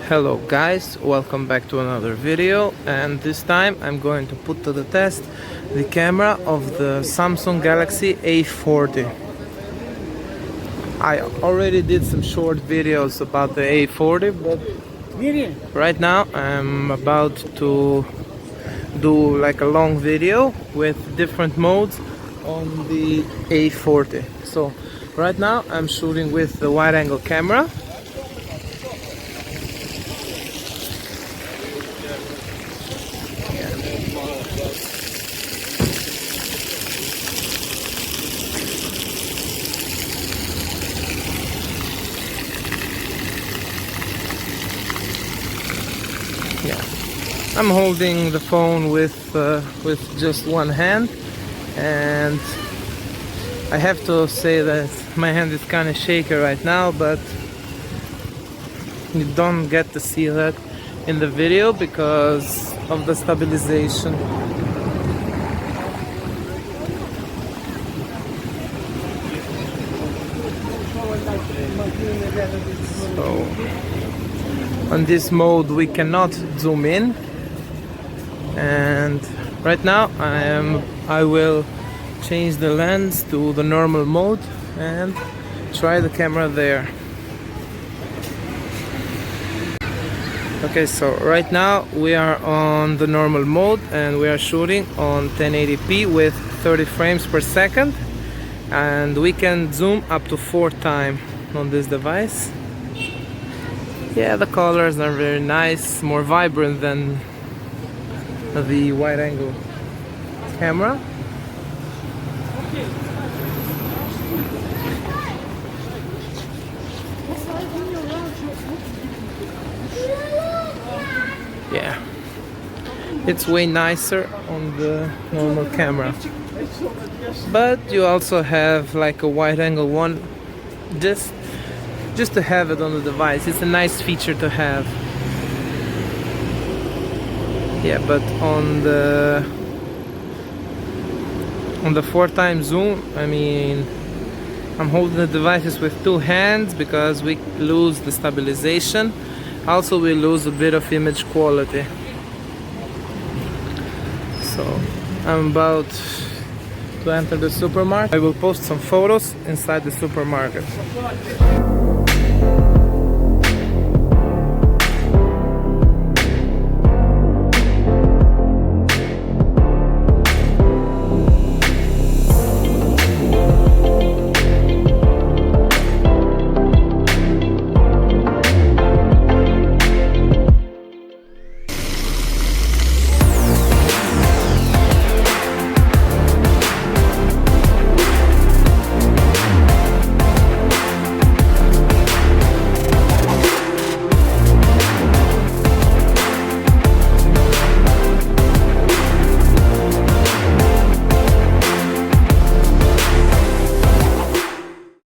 Hello guys, welcome back to another video, and this time I'm going to put to the test the camera of the Samsung Galaxy A40. I already did some short videos about the A40, but right now I'm about to do like a long video with different modes on the A40. So right now I'm shooting with the wide angle camera. I'm holding the phone with just one hand, and I have to say that my hand is kind of shaky right now, but you don't get to see that in the video because of the stabilization. So on this mode we cannot zoom in, and right now I will change the lens to the normal mode and try the camera there. Okay, so right now we are on the normal mode and we are shooting on 1080p with 30 frames per second, and we can zoom up to 4 times on this device. Yeah, the colors are very nice, more vibrant than the wide angle camera. Yeah, it's way nicer on the normal camera, but you also have like a wide angle one just to have it on the device. It's a nice feature to have. Yeah, but on the 4 times zoom, I mean, I'm holding the devices with 2 hands because we lose the stabilization. Also, we lose a bit of image quality. So I'm about to enter the supermarket. I will post some photos inside the supermarket.